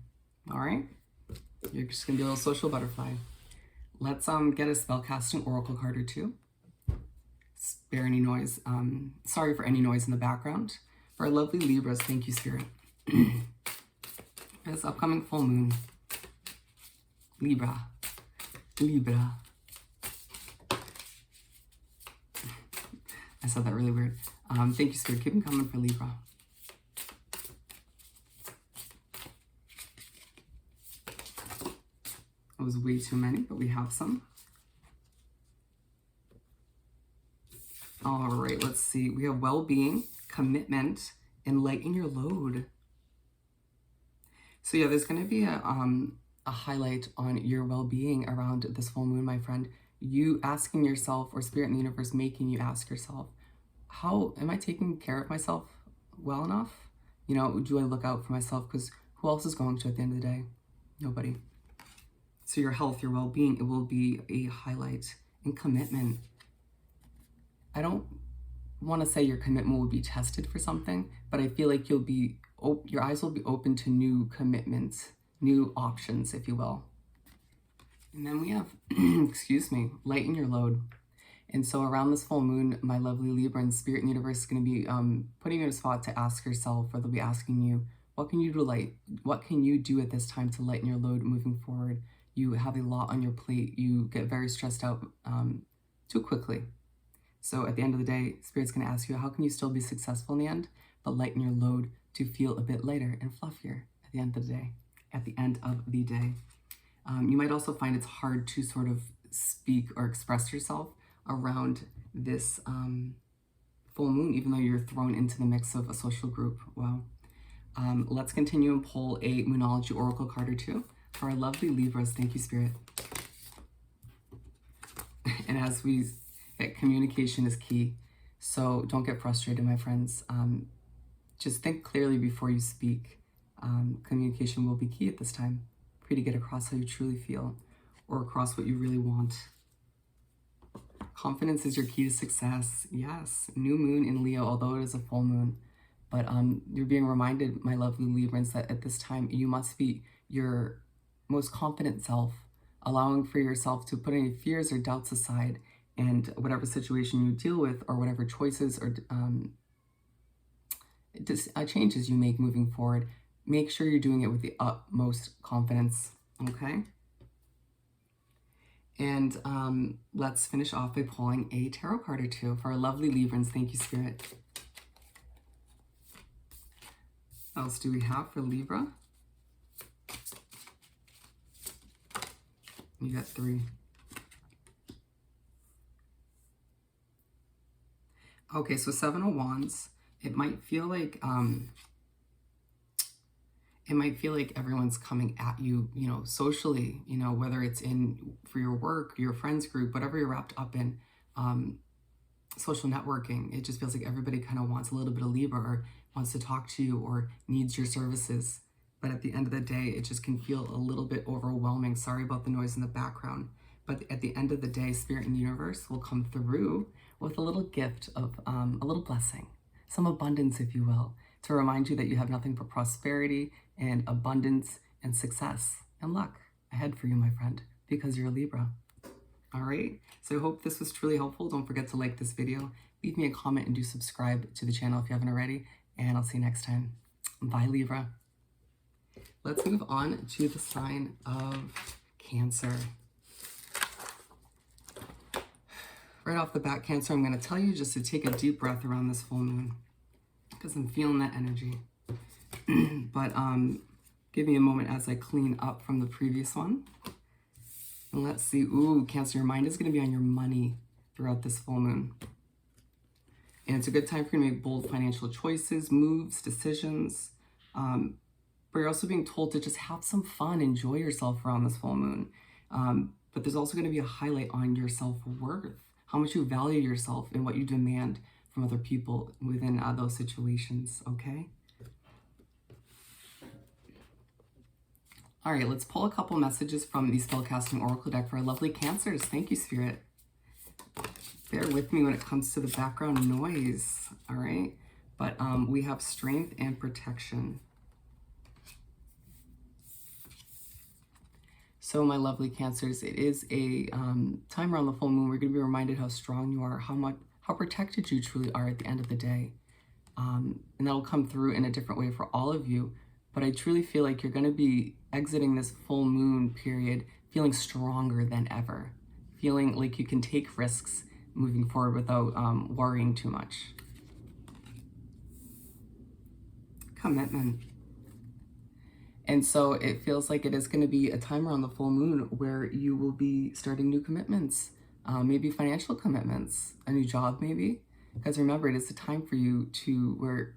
All right? You're just going to be a little social butterfly. Let's get a spellcasting oracle card or two. Spare any noise. Sorry for any noise in the background. For our lovely Libras, thank you, Spirit. This upcoming full moon. Libra. Libra. I said that really weird. Thank you, Spirit. Keep them coming for Libra. That was way too many, but we have some. All right, let's see. We have well-being, commitment, and lighten your load. So yeah, there's going to be a highlight on your well-being around this full moon, my friend. You asking yourself, or Spirit in the universe making you ask yourself, how am I taking care of myself well enough? You know, do I look out for myself? Because who else is going to at the end of the day? Nobody. So your health, your well-being, it will be a highlight. And commitment. I don't want to say your commitment will be tested for something, but I feel like your eyes will be open to new commitments, new options, if you will. And then we have, excuse me, lighten your load. And so around this full moon, my lovely Libra and Spirit in the universe is going to be putting you in a spot to ask yourself, or they'll be asking you, what can you do at this time to lighten your load moving forward? You have a lot on your plate. You get very stressed out too quickly. So at the end of the day, Spirit's going to ask you, how can you still be successful in the end, but lighten your load to feel a bit lighter and fluffier at the end of the day. At the end of the day. You might also find it's hard to sort of speak or express yourself around this full moon, even though you're thrown into the mix of a social group. Wow. Let's continue and pull a Moonology Oracle card or two for our lovely Libras. Thank you, Spirit. And as we get, communication is key. So don't get frustrated, my friends. Just think clearly before you speak. Communication will be key at this time for you to get across how you truly feel, or across what you really want. Confidence is your key to success. Yes, new moon in Leo, although it is a full moon. But you're being reminded, my lovely Librans, that at this time you must be your most confident self, allowing for yourself to put any fears or doubts aside, and whatever situation you deal with, or whatever choices or changes you make moving forward, make sure you're doing it with the utmost confidence, okay? And let's finish off by pulling a tarot card or two for our lovely Librans. Thank you, Spirit. What else do we have for Libra? You got 3. Okay, so 7 of Wands. It might feel like everyone's coming at you, you know, socially, you know, whether it's for your work, your friends group, whatever you're wrapped up in, social networking. It just feels like everybody kind of wants a little bit of Libra, or wants to talk to you, or needs your services. But at the end of the day, it just can feel a little bit overwhelming. Sorry about the noise in the background. But at the end of the day, Spirit and the universe will come through with a little gift of a little blessing, some abundance, if you will, to remind you that you have nothing but prosperity and abundance and success and luck ahead for you, my friend, because you're a Libra. All right, so I hope this was truly helpful. Don't forget to like this video, leave me a comment, and do subscribe to the channel if you haven't already, and I'll see you next time. Bye, Libra. Let's move on to the sign of Cancer. Right off the bat, Cancer, I'm going to tell you just to take a deep breath around this full moon because I'm feeling that energy. But give me a moment as I clean up from the previous one. And let's see. Ooh, Cancer, your mind is going to be on your money throughout this full moon. And it's a good time for you to make bold financial choices, moves, decisions. But you're also being told to just have some fun, enjoy yourself around this full moon. But there's also going to be a highlight on your self-worth, how much you value yourself and what you demand from other people within those situations, okay? All right, let's pull a couple messages from the Spellcasting Oracle deck for our lovely Cancers. Thank you, Spirit. Bear with me when it comes to the background noise, all right? But we have strength and protection. So my lovely Cancers, it is a time around the full moon. We're going to be reminded how strong you are, how protected you truly are at the end of the day. And that'll come through in a different way for all of you. But I truly feel like you're going to be exiting this full moon period feeling stronger than ever, feeling like you can take risks moving forward without worrying too much. Commitment. And so it feels like it is going to be a time around the full moon where you will be starting new commitments, maybe financial commitments, a new job maybe. Because remember, it is a time for you to where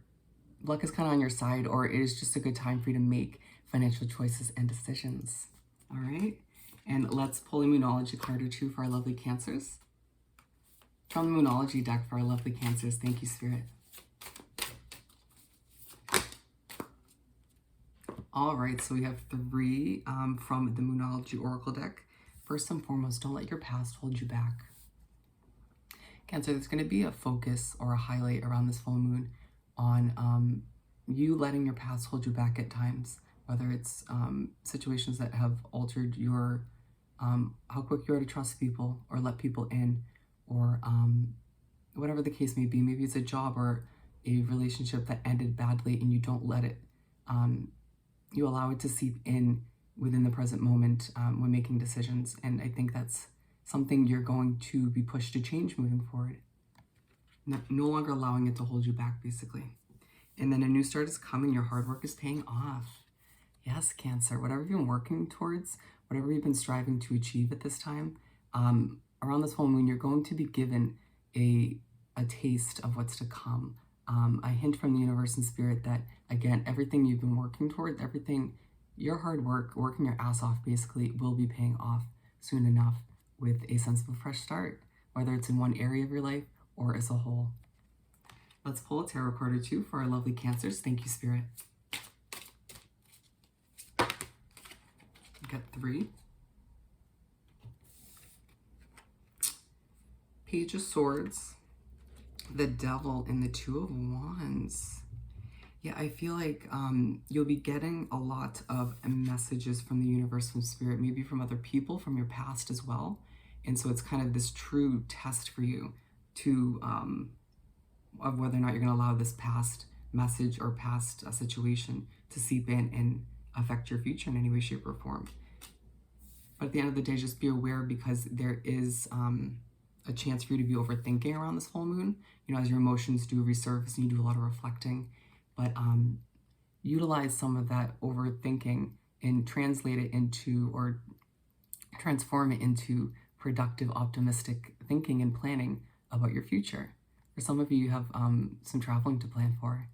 luck is kind of on your side, or it is just a good time for you to make financial choices and decisions. All right? And let's pull a Moonology card or two for our lovely Cancers. From the Moonology deck for our lovely Cancers. Thank you, Spirit. All right, so we have three from the Moonology Oracle deck. First and foremost, don't let your past hold you back. Cancer, there's going to be a focus or a highlight around this full moon on you letting your past hold you back at times, whether it's situations that have altered your, how quick you are to trust people or let people in, or whatever the case may be. Maybe it's a job or a relationship that ended badly and you don't let it, you allow it to seep in within the present moment when making decisions. And I think that's something you're going to be pushed to change moving forward. No longer allowing it to hold you back, basically. And then a new start is coming. Your hard work is paying off. Yes, Cancer, whatever you've been working towards, whatever you've been striving to achieve at this time, around this full moon, you're going to be given a taste of what's to come. A hint from the universe and spirit that, again, everything you've been working towards, everything, your hard work, working your ass off, basically, will be paying off soon enough with a sense of a fresh start, whether it's in one area of your life or as a whole. Let's pull a tarot card or two for our lovely Cancers. Thank you, Spirit. Got three. Page of Swords, the Devil, and the Two of Wands. Yeah, I feel like you'll be getting a lot of messages from the universe, from spirit, maybe from other people, from your past as well. And so it's kind of this true test for you to, of whether or not you're going to allow this past message or past situation to seep in and affect your future in any way, shape, or form. But at the end of the day, just be aware, because there is a chance for you to be overthinking around this full moon, you know, as your emotions do resurface and you do a lot of reflecting. But utilize some of that overthinking and translate it into, or transform it into productive, optimistic thinking and planning about your future. For some of you, you have some traveling to plan for.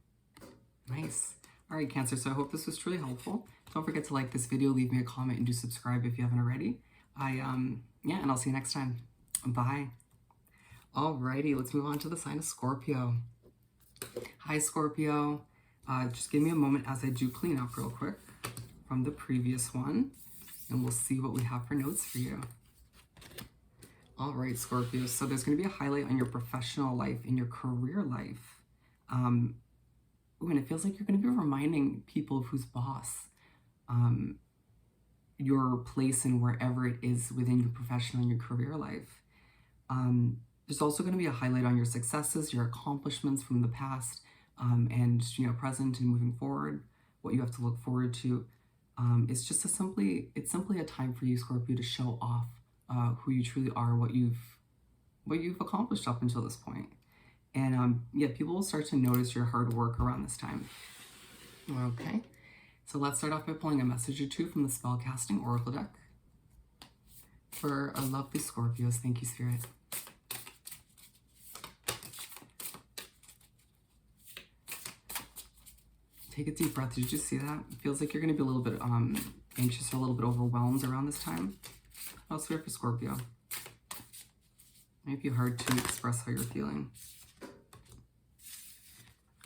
Nice. All right, Cancer, so I hope this was truly helpful. Don't forget to like this video, leave me a comment, and do subscribe if you haven't already. Yeah, and I'll see you next time. Bye. Alrighty, let's move on to the sign of Scorpio. Hi, Scorpio. Just give me a moment as I do clean up real quick from the previous one, and we'll see what we have for notes for you. All right, Scorpio. So there's going to be a highlight on your professional life and your career life. And it feels like you're going to be reminding people of who's boss, your place in wherever it is within your professional and your career life. There's also going to be a highlight on your successes, your accomplishments from the past, and present and moving forward, what you have to look forward to. It's simply a time for you, Scorpio, to show off who you truly are, what you've accomplished up until this point. And yeah, people will start to notice your hard work around this time. Okay, so let's start off by pulling a message or two from the Spellcasting Oracle deck for our lovely Scorpios. Thank you, Spirit. Take a deep breath. Did you just see that? It feels like you're going to be a little bit anxious or a little bit overwhelmed around this time. Oh, Spirit for Scorpio. It might be hard to express how you're feeling.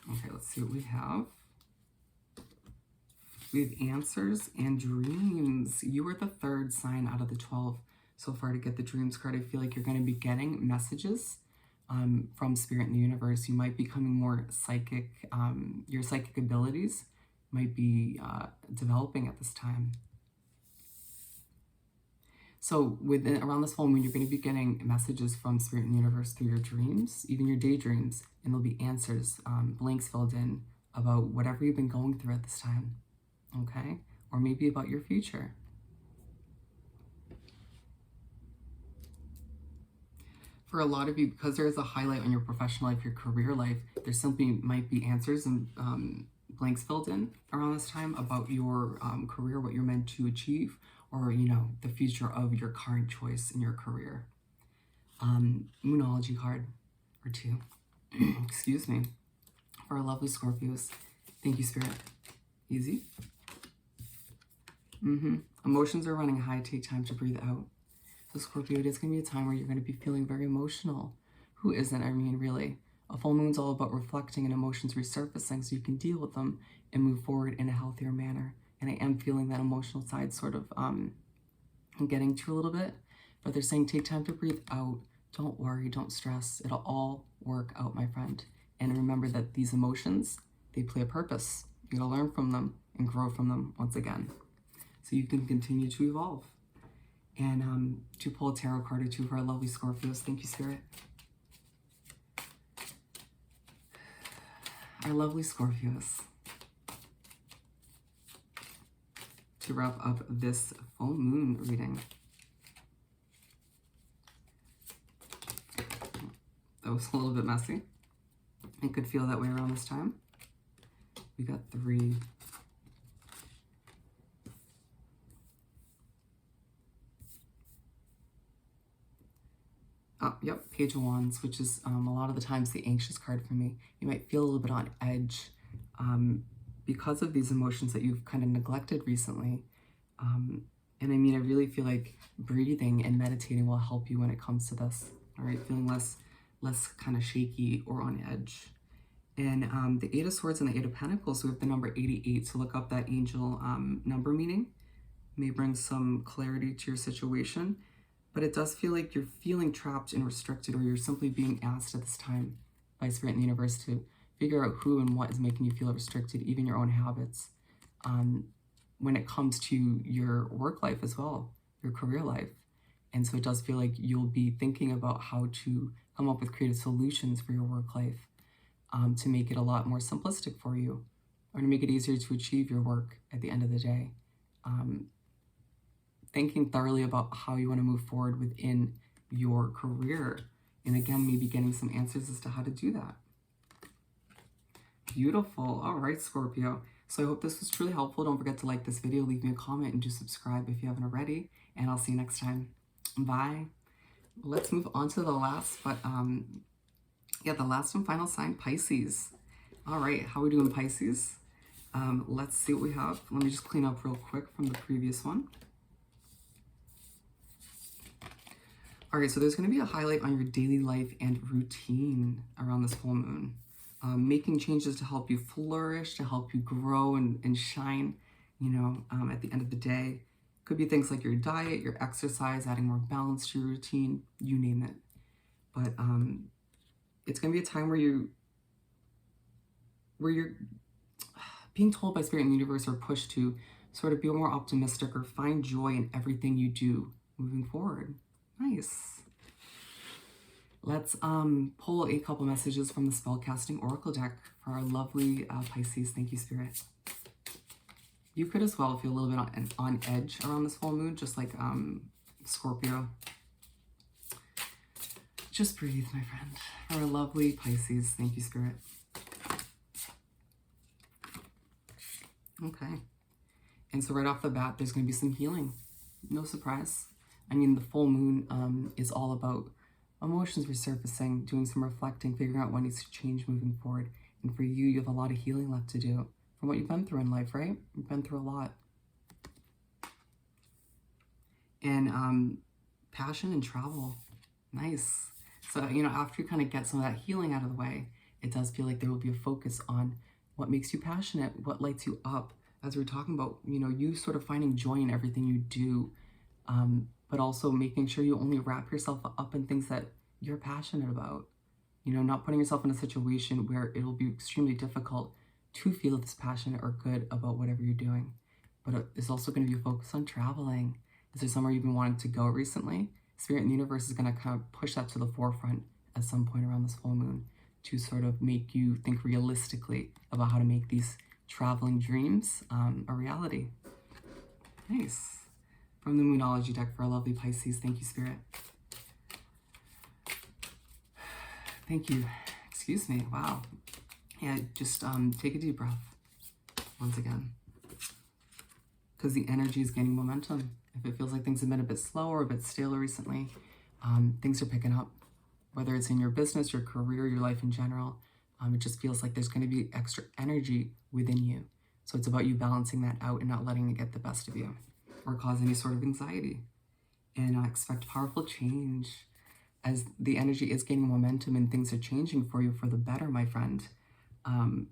Okay, let's see what we have. We have answers and dreams. You are the third sign out of the 12 so far to get the dreams card. I feel like you're going to be getting messages from Spirit in the universe. You might be becoming more psychic. Your psychic abilities might be developing at this time. So around this full moon, you're going to be getting messages from Spirit in the universe through your dreams, even your daydreams, and there'll be answers, blanks filled in about whatever you've been going through at this time, okay? Or maybe about your future. For a lot of you, because there's a highlight on your professional life, your career life, there simply might be answers and blanks filled in around this time about your career, what you're meant to achieve, or, the future of your current choice in your career. Moonology card or two. Excuse me. For our lovely Scorpios. Thank you, Spirit. Easy. Emotions are running high. Take time to breathe out. So Scorpio, it is going to be a time where you're going to be feeling very emotional. Who isn't? I mean, really. A full moon's all about reflecting and emotions resurfacing so you can deal with them and move forward in a healthier manner. And I am feeling that emotional side sort of getting to a little bit. But they're saying take time to breathe out. Don't worry, don't stress. It'll all work out, my friend. And remember that these emotions, they play a purpose. You gotta learn from them and grow from them once again. So you can continue to evolve. And to pull a tarot card or two for our lovely Scorpios. Thank you, Spirit. Our lovely Scorpios. To wrap up this full moon reading. That was a little bit messy. It could feel that way around this time. We got 3. Oh, yep, Page of Wands, which is a lot of the times the anxious card for me. You might feel a little bit on edge because of these emotions that you've kind of neglected recently. And I mean, I really feel like breathing and meditating will help you when it comes to this. All right, feeling less kind of shaky or on edge. And the 8 of Swords and the 8 of Pentacles, we have the number 88. So look up that angel number meaning. May bring some clarity to your situation. But it does feel like you're feeling trapped and restricted, or you're simply being asked at this time by Spirit in the universe to figure out who and what is making you feel restricted, even your own habits. When it comes to your work life as well, your career life. And so it does feel like you'll be thinking about how to come up with creative solutions for your work life to make it a lot more simplistic for you, or to make it easier to achieve your work at the end of the day. Thinking thoroughly about how you want to move forward within your career. And again, maybe getting some answers as to how to do that. Beautiful. All right, Scorpio. So I hope this was truly helpful. Don't forget to like this video, leave me a comment, and do subscribe if you haven't already. And I'll see you next time. Bye. Let's move on to the last, but the last and final sign, Pisces. All right, how are we doing, Pisces? Let's see what we have. Let me just clean up real quick from the previous one. All right, so there's going to be a highlight on your daily life and routine around this full moon. Making changes to help you flourish, to help you grow and shine, at the end of the day. Could be things like your diet, your exercise, adding more balance to your routine, you name it. But it's going to be a time where you're being told by Spirit and the universe, or pushed to sort of be more optimistic or find joy in everything you do moving forward. Nice. Let's pull a couple messages from the Spellcasting Oracle deck for our lovely Pisces. Thank you, Spirit. You could as well feel a little bit on edge around this full moon, just like Scorpio. Just breathe, my friend. Our lovely Pisces. Thank you, Spirit. Okay. And so right off the bat, there's going to be some healing. No surprise. I mean, the full moon is all about emotions resurfacing, doing some reflecting, figuring out what needs to change moving forward. And for you, you have a lot of healing left to do from what you've been through in life, right? You've been through a lot. And passion and travel. Nice. So, you know, after you kind of get some of that healing out of the way, it does feel like there will be a focus on what makes you passionate, what lights you up. As we were talking about, you know, you sort of finding joy in everything you do, but also making sure you only wrap yourself up in things that you're passionate about. You know, not putting yourself in a situation where it'll be extremely difficult to feel this passionate or good about whatever you're doing. But it's also going to be a focus on traveling. Is there somewhere you've been wanting to go recently? Spirit and the universe is going to kind of push that to the forefront at some point around this full moon to sort of make you think realistically about how to make these traveling dreams a reality. Nice. From the Moonology deck for our lovely Pisces. Thank you, Spirit. Thank you. Excuse me. Wow. Yeah, just take a deep breath once again. Because the energy is gaining momentum. If it feels like things have been a bit slow or a bit staler recently, things are picking up. Whether it's in your business, your career, your life in general, it just feels like there's going to be extra energy within you. So it's about you balancing that out and not letting it get the best of you or cause any sort of anxiety. And expect powerful change as the energy is gaining momentum and things are changing for you for the better, my friend. And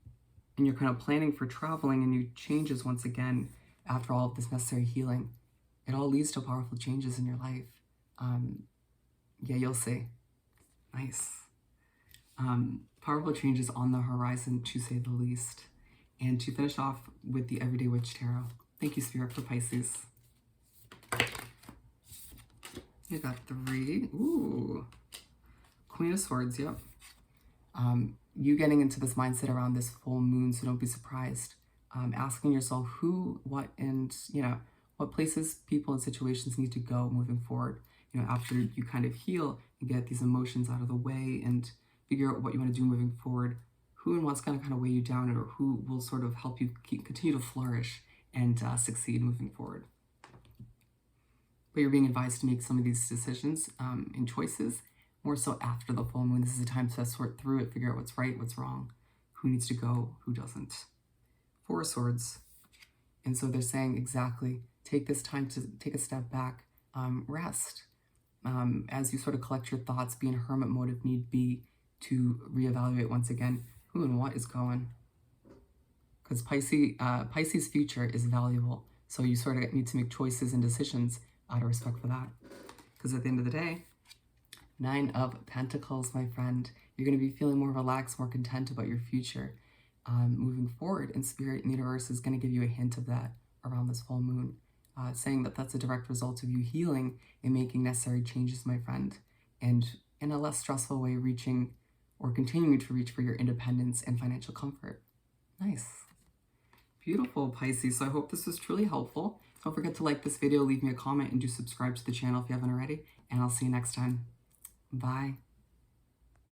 you're kind of planning for traveling and new changes once again after all of this necessary healing. It all leads to powerful changes in your life. Yeah, you'll see. Nice. Powerful changes on the horizon, to say the least. And to finish off with the Everyday Witch Tarot. Thank you, Spirit, for Pisces. You got 3. Ooh. Queen of Swords, yep. You getting into this mindset around this full moon, so don't be surprised. Asking yourself who, what, and, you know, what places, people, and situations need to go moving forward. You know, after you kind of heal and get these emotions out of the way and figure out what you want to do moving forward, who and what's going to kind of weigh you down, or who will sort of help you continue to flourish and succeed moving forward. But you're being advised to make some of these decisions and choices more so after the full moon. This is a time to sort through it, figure out what's right, what's wrong, who needs to go, who doesn't. 4 of Swords. And so they're saying exactly, take this time to take a step back, rest. As you sort of collect your thoughts, be in hermit mode if need be, to reevaluate once again who and what is going. Because Pisces' future is valuable. So you sort of need to make choices and decisions out of respect for that. Because at the end of the day, 9 of Pentacles, my friend. You're going to be feeling more relaxed, more content about your future moving forward. And Spirit and the universe is going to give you a hint of that around this full moon. Saying that that's a direct result of you healing and making necessary changes, my friend. And in a less stressful way, reaching or continuing to reach for your independence and financial comfort. Nice. Beautiful, Pisces. So I hope this was truly helpful. Don't forget to like this video, leave me a comment, and do subscribe to the channel if you haven't already. And I'll see you next time. Bye.